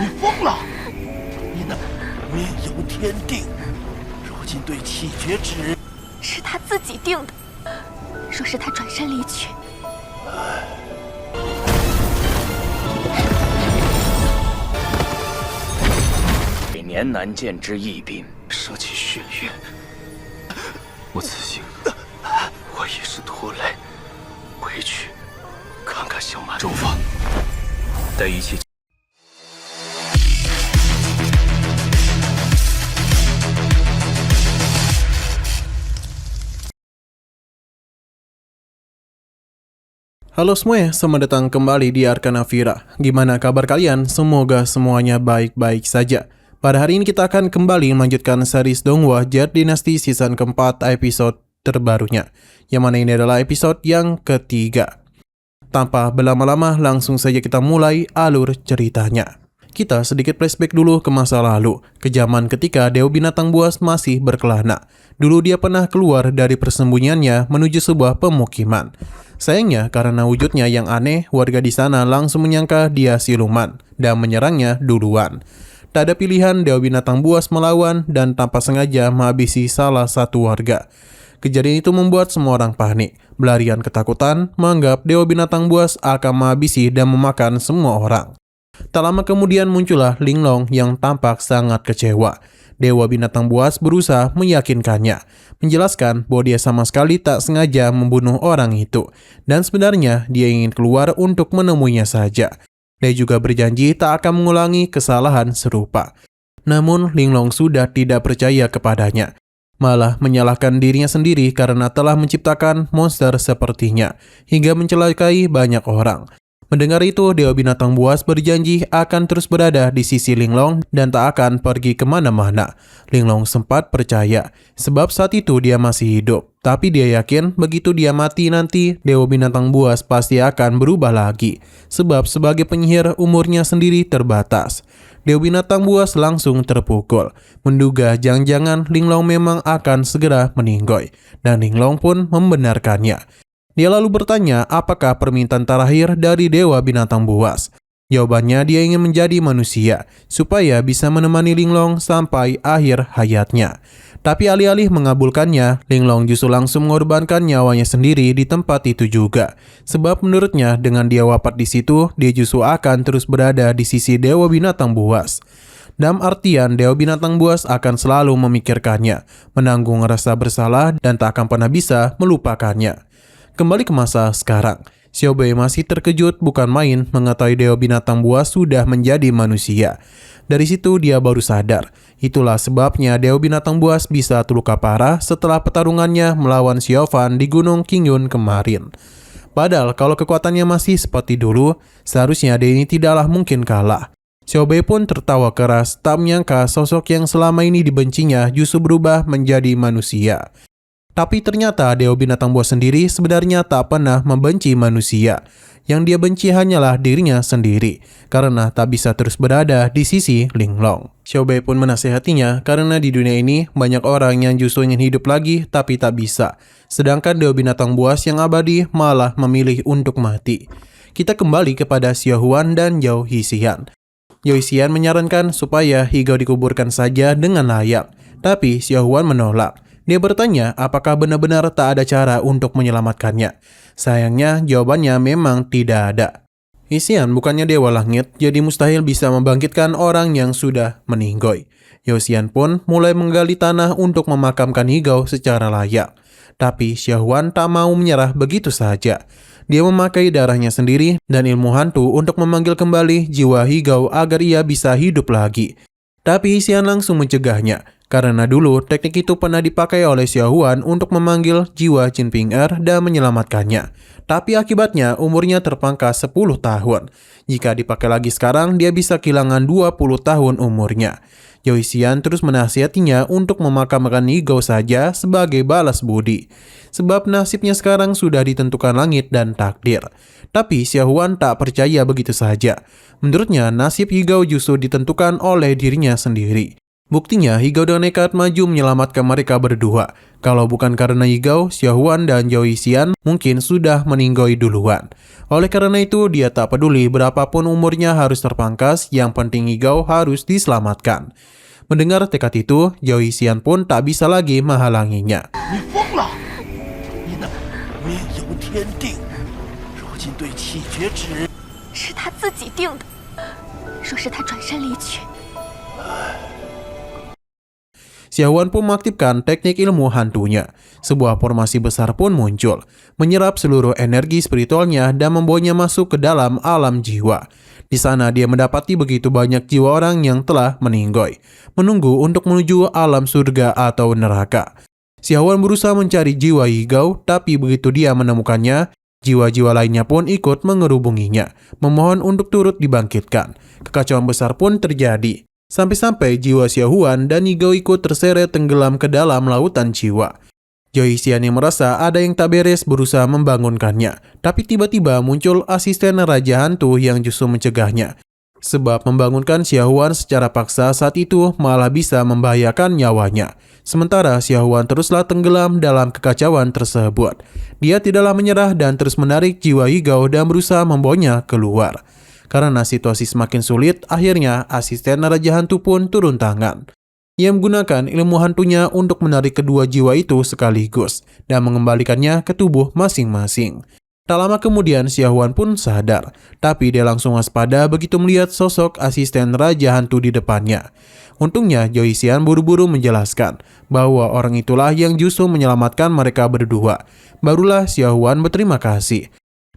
你疯了！你那面有天定，如今对气绝之是他自己定的，说是他转身离去。百年难见之异禀，舍弃血缘，我此行我已是拖累，回去看看小满。主法，待一切。Halo semuanya, selamat datang kembali di Arkana Vira. Gimana kabar kalian? Semoga semuanya baik-baik saja. Pada hari ini kita akan kembali melanjutkan series Donghua Jet Dynasty season keempat episode terbarunya, yang mana ini adalah episode yang ketiga. Tanpa berlama-lama, langsung saja kita mulai alur ceritanya. Kita sedikit flashback dulu ke masa lalu, ke zaman ketika Dewa Binatang Buas masih berkelana. Dulu dia pernah keluar dari persembunyiannya menuju sebuah pemukiman. Sayangnya karena wujudnya yang aneh, warga di sana langsung menyangka dia siluman dan menyerangnya duluan. Tak ada pilihan, Dewa Binatang Buas melawan dan tanpa sengaja menghabisi salah satu warga. Kejadian itu membuat semua orang panik, berlarian ketakutan, menganggap Dewa Binatang Buas akan menghabisi dan memakan semua orang. Tak lama kemudian muncullah Linglong yang tampak sangat kecewa. Dewa Binatang Buas berusaha meyakinkannya, menjelaskan bahwa dia sama sekali tak sengaja membunuh orang itu, dan sebenarnya dia ingin keluar untuk menemuinya saja. Dia juga berjanji tak akan mengulangi kesalahan serupa. Namun Linglong sudah tidak percaya kepadanya, malah menyalahkan dirinya sendiri karena telah menciptakan monster sepertinya, hingga mencelakai banyak orang. Mendengar itu, Dewa Binatang Buas berjanji akan terus berada di sisi Linglong dan tak akan pergi kemana-mana. Linglong sempat percaya, sebab saat itu dia masih hidup. Tapi dia yakin begitu dia mati nanti, Dewa Binatang Buas pasti akan berubah lagi. Sebab sebagai penyihir umurnya sendiri terbatas. Dewa Binatang Buas langsung terpukul, menduga jangan-jangan Linglong memang akan segera meninggoy. Dan Linglong pun membenarkannya. Dia lalu bertanya apakah permintaan terakhir dari Dewa Binatang Buas. Jawabannya dia ingin menjadi manusia, supaya bisa menemani Linglong sampai akhir hayatnya. Tapi alih-alih mengabulkannya, Linglong justru langsung mengorbankan nyawanya sendiri di tempat itu juga. Sebab menurutnya dengan dia wafat di situ, dia justru akan terus berada di sisi Dewa Binatang Buas. Dalam artian, Dewa Binatang Buas akan selalu memikirkannya, menanggung rasa bersalah dan tak akan pernah bisa melupakannya. Kembali ke masa sekarang, Xiao Bei masih terkejut bukan main mengetahui Dewa Binatang Buas sudah menjadi manusia. Dari situ dia baru sadar. Itulah sebabnya Dewa Binatang Buas bisa terluka parah setelah pertarungannya melawan Xiao Fan di Gunung Qingyun kemarin. Padahal kalau kekuatannya masih seperti dulu, seharusnya dia ini tidaklah mungkin kalah. Xiao Bei pun tertawa keras, tak menyangka sosok yang selama ini dibencinya justru berubah menjadi manusia. Tapi ternyata Dewa Binatang Buas sendiri sebenarnya tak pernah membenci manusia. Yang dia benci hanyalah dirinya sendiri, karena tak bisa terus berada di sisi Linglong. Xiao Bei pun menasihatinya karena di dunia ini banyak orang yang justru ingin hidup lagi tapi tak bisa. Sedangkan Dewa Binatang Buas yang abadi malah memilih untuk mati. Kita kembali kepada Xiao Huan dan Zhao Yixian. Zhao Yixian menyarankan supaya Higao dikuburkan saja dengan layak. Tapi Xiao Huan menolak. Dia bertanya apakah benar-benar tak ada cara untuk menyelamatkannya. Sayangnya jawabannya memang tidak ada. Yixian bukannya dewa langit, jadi mustahil bisa membangkitkan orang yang sudah meninggoy. Yixian pun mulai menggali tanah untuk memakamkan Higao secara layak. Tapi Xiao Huan tak mau menyerah begitu saja. Dia memakai darahnya sendiri dan ilmu hantu untuk memanggil kembali jiwa Higao agar ia bisa hidup lagi. Tapi Yixian langsung mencegahnya, karena dulu teknik itu pernah dipakai oleh Xiao Huan untuk memanggil jiwa Qin Ping Er dan menyelamatkannya. Tapi akibatnya umurnya terpangkas 10 tahun. Jika dipakai lagi sekarang, dia bisa kehilangan 20 tahun umurnya. Zhao Yixian terus menasihatinya untuk memakamkan Higao saja sebagai balas budi. Sebab nasibnya sekarang sudah ditentukan langit dan takdir. Tapi Xiao Huan tak percaya begitu saja. Menurutnya nasib Higao justru ditentukan oleh dirinya sendiri. Buktinya, Yigao dengan nekat maju menyelamatkan mereka berdua. Kalau bukan karena Yigao, Xiaohuan dan Zhao Yixian mungkin sudah meninggoy duluan. Oleh karena itu, dia tak peduli berapapun umurnya harus terpangkas, yang penting Yigao harus diselamatkan. Mendengar tekad itu, Zhao Yixian pun tak bisa lagi menghalanginya. 你疯了！你那命由天定，如今对气绝之人，是他自己定的，说是他转身离去。 Xiaohuan pun mengaktifkan teknik ilmu hantunya. Sebuah formasi besar pun muncul, menyerap seluruh energi spiritualnya dan membawanya masuk ke dalam alam jiwa. Di sana dia mendapati begitu banyak jiwa orang yang telah meninggoy, menunggu untuk menuju alam surga atau neraka. Xiaohuan berusaha mencari jiwa Yigao, tapi begitu dia menemukannya, jiwa-jiwa lainnya pun ikut mengerubunginya, memohon untuk turut dibangkitkan. Kekacauan besar pun terjadi. Sampai-sampai jiwa Xiaohuan dan Yigao ikut terseret tenggelam ke dalam lautan jiwa. Zhao Yixian yang merasa ada yang tak beres berusaha membangunkannya, tapi tiba-tiba muncul asisten Raja Hantu yang justru mencegahnya. Sebab membangunkan Xiaohuan secara paksa saat itu malah bisa membahayakan nyawanya. Sementara Xiaohuan teruslah tenggelam dalam kekacauan tersebut. Dia tidaklah menyerah dan terus menarik jiwa Yigao dan berusaha membawanya keluar. Karena situasi semakin sulit, akhirnya asisten Raja Hantu pun turun tangan. Ia menggunakan ilmu hantunya untuk menarik kedua jiwa itu sekaligus dan mengembalikannya ke tubuh masing-masing. Tak lama kemudian Xiaohuan pun sadar, tapi dia langsung waspada begitu melihat sosok asisten Raja Hantu di depannya. Untungnya Zhao Yixian buru-buru menjelaskan bahwa orang itulah yang justru menyelamatkan mereka berdua. Barulah Xiaohuan berterima kasih.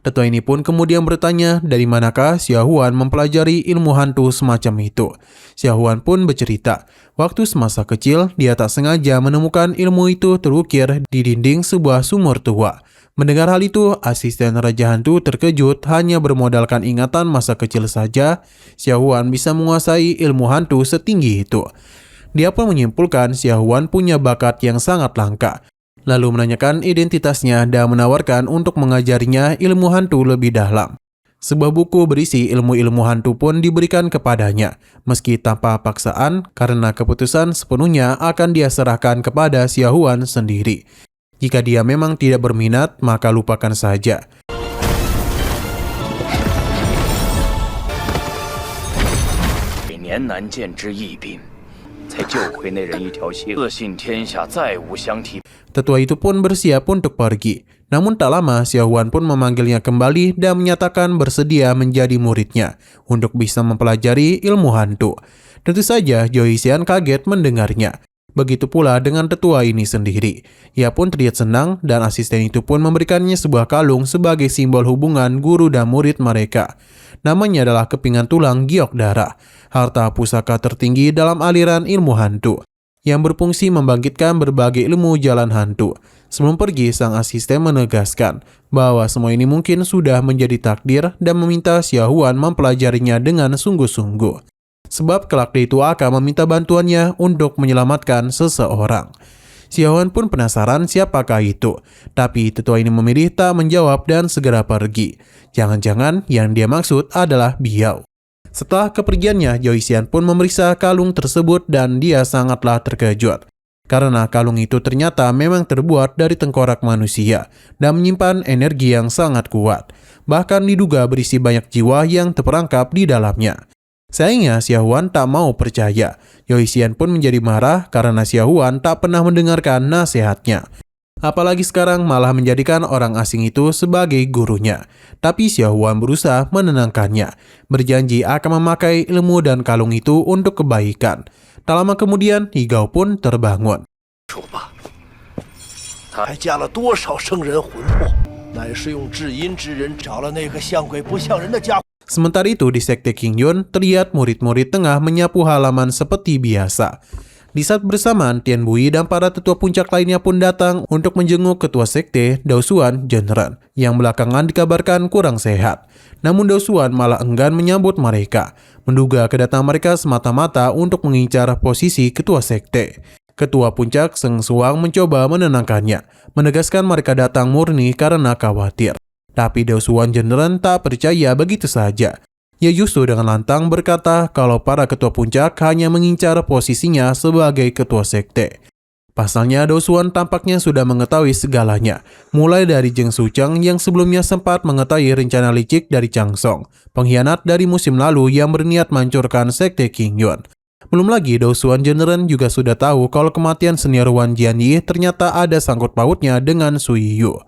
Tetua ini pun kemudian bertanya dari manakah Xiaohuan mempelajari ilmu hantu semacam itu. Xiaohuan pun bercerita, waktu semasa kecil dia tak sengaja menemukan ilmu itu terukir di dinding sebuah sumur tua. Mendengar hal itu, asisten Raja Hantu terkejut hanya bermodalkan ingatan masa kecil saja. Xiaohuan bisa menguasai ilmu hantu setinggi itu. Dia pun menyimpulkan Xiaohuan punya bakat yang sangat langka. Lalu menanyakan identitasnya dan menawarkan untuk mengajarinya ilmu hantu lebih dalam. Sebuah buku berisi ilmu-ilmu hantu pun diberikan kepadanya, meski tanpa paksaan karena keputusan sepenuhnya akan dia serahkan kepada Xiaohuan sendiri. Jika dia memang tidak berminat, maka lupakan saja. 年难见之异禀，才救回那人一条性，自信天下再无相提。 Tetua itu pun bersiap untuk pergi. Namun tak lama, Xiaohuan pun memanggilnya kembali dan menyatakan bersedia menjadi muridnya untuk bisa mempelajari ilmu hantu. Tentu saja Zhao Yixian kaget mendengarnya. Begitu pula dengan tetua ini sendiri. Ia pun terlihat senang dan asisten itu pun memberikannya sebuah kalung sebagai simbol hubungan guru dan murid mereka. Namanya adalah kepingan tulang giok darah, harta pusaka tertinggi dalam aliran ilmu hantu, yang berfungsi membangkitkan berbagai ilmu jalan hantu. Sebelum pergi, sang asisten menegaskan bahwa semua ini mungkin sudah menjadi takdir dan meminta Xiaohuan mempelajarinya dengan sungguh-sungguh. Sebab kelak dia itu akan meminta bantuannya untuk menyelamatkan seseorang. Xiaohuan pun penasaran siapakah itu, tapi tetua ini memilih tak menjawab dan segera pergi. Jangan-jangan yang dia maksud adalah Biao. Setelah kepergiannya, Zhao Yixian pun memeriksa kalung tersebut dan dia sangatlah terkejut. Karena kalung itu ternyata memang terbuat dari tengkorak manusia dan menyimpan energi yang sangat kuat. Bahkan diduga berisi banyak jiwa yang terperangkap di dalamnya. Sayangnya Xiaohuan tak mau percaya. Zhao Yixian pun menjadi marah karena Xiaohuan tak pernah mendengarkan nasihatnya. Apalagi sekarang malah menjadikan orang asing itu sebagai gurunya. Tapi Xiaohuan berusaha menenangkannya, berjanji akan memakai ilmu dan kalung itu untuk kebaikan. Tak lama kemudian, Yigao pun terbangun. 说吧，他还加了多少圣人魂魄？乃是用至阴之人找了那个像鬼不像人的家伙。 Sementara itu di Sekte Qingyun, terlihat murid-murid tengah menyapu halaman seperti biasa. Di saat bersamaan, Tian Bui dan para tetua puncak lainnya pun datang untuk menjenguk ketua sekte Dao Xuan Zhenren yang belakangan dikabarkan kurang sehat. Namun Dao Xuan malah enggan menyambut mereka, menduga kedatangan mereka semata-mata untuk mengincar posisi ketua sekte. Ketua puncak Seng Suang mencoba menenangkannya, menegaskan mereka datang murni karena khawatir. Tapi Dao Xuan Zhenren tak percaya begitu saja. Ia justru dengan lantang berkata kalau para ketua puncak hanya mengincar posisinya sebagai ketua sekte. Pasalnya, Do Suan tampaknya sudah mengetahui segalanya, mulai dari Jeng Sucheng yang sebelumnya sempat mengetahui rencana licik dari Chang Song, pengkhianat dari musim lalu yang berniat menghancurkan sekte Qingyuan. Belum lagi, Do Suan Jeneren juga sudah tahu kalau kematian senior Wan Jianyi ternyata ada sangkut pautnya dengan Sui Yu.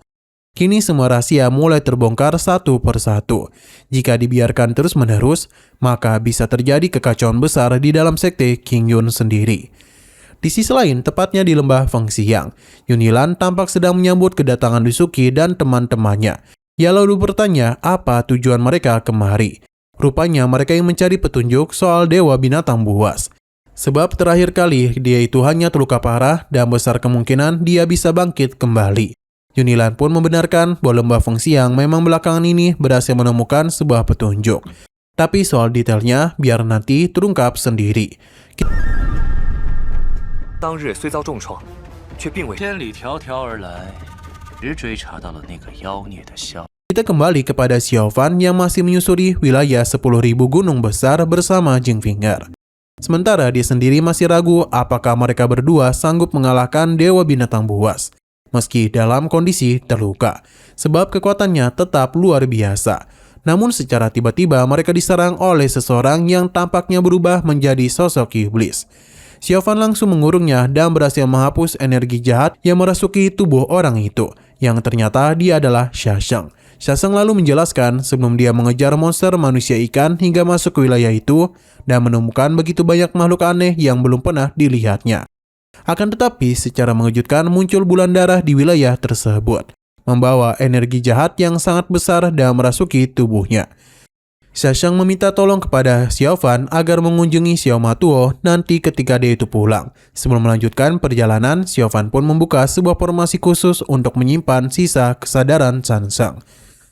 Kini semua rahasia mulai terbongkar satu persatu. Jika dibiarkan terus-menerus, maka bisa terjadi kekacauan besar di dalam sekte Qingyuan sendiri. Di sisi lain, tepatnya di lembah Fengxiang, Yunilan tampak sedang menyambut kedatangan Dusuki dan teman-temannya. Ia lalu bertanya apa tujuan mereka kemari. Rupanya mereka yang mencari petunjuk soal Dewa Binatang Buas. Sebab terakhir kali dia itu hanya terluka parah dan besar kemungkinan dia bisa bangkit kembali. Yunilan pun membenarkan bahwa lembah Fengxiang memang belakangan ini berhasil menemukan sebuah petunjuk. Tapi soal detailnya biar nanti terungkap sendiri. 当日虽遭重创，却并未千里迢迢而来，只追查到了那个妖孽的消息。 Kita kembali kepada Xiao Fan yang masih menyusuri wilayah 10.000 gunung besar bersama Jing Finger. Sementara dia sendiri masih ragu apakah mereka berdua sanggup mengalahkan Dewa Binatang Buas. Meski dalam kondisi terluka, sebab kekuatannya tetap luar biasa. Namun secara tiba-tiba mereka diserang oleh seseorang yang tampaknya berubah menjadi sosok iblis. Xiao Fan langsung mengurungnya dan berhasil menghapus energi jahat yang merasuki tubuh orang itu, yang ternyata dia adalah Shasheng. Shasheng lalu menjelaskan sebelum dia mengejar monster manusia ikan hingga masuk ke wilayah itu dan menemukan begitu banyak makhluk aneh yang belum pernah dilihatnya. Akan tetapi secara mengejutkan muncul bulan darah di wilayah tersebut, membawa energi jahat yang sangat besar dan merasuki tubuhnya. Shasheng meminta tolong kepada Xiao Fan agar mengunjungi Xiao Matuo nanti ketika dia itu pulang. Sebelum melanjutkan perjalanan, Xiao Fan pun membuka sebuah formasi khusus untuk menyimpan sisa kesadaran Sansang.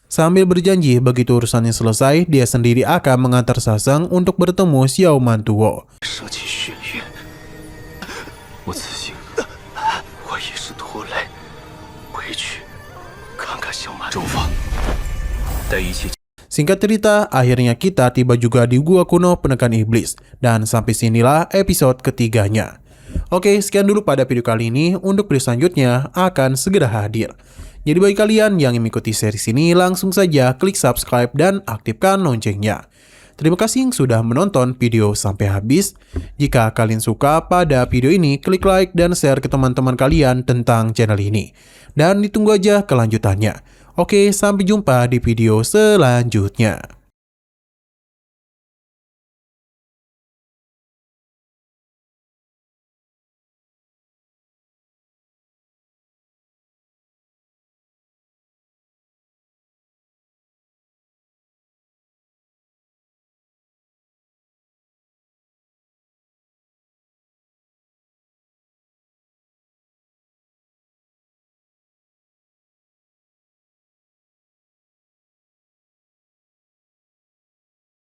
Sambil berjanji begitu urusannya selesai, dia sendiri akan mengantar Shasheng untuk bertemu Xiao Matuo. 舍弃血缘，我此行，我也是拖累，回去看看小马州房，待一切。 Singkat cerita, akhirnya kita tiba juga di Gua Kuno Penekan Iblis. Dan sampai sinilah episode ketiganya. Oke, sekian dulu pada video kali ini. Untuk video selanjutnya akan segera hadir. Jadi bagi kalian yang mengikuti series ini, langsung saja klik subscribe dan aktifkan loncengnya. Terima kasih yang sudah menonton video sampai habis. Jika kalian suka pada video ini, klik like dan share ke teman-teman kalian tentang channel ini. Dan ditunggu aja kelanjutannya. Oke, sampai jumpa di video selanjutnya.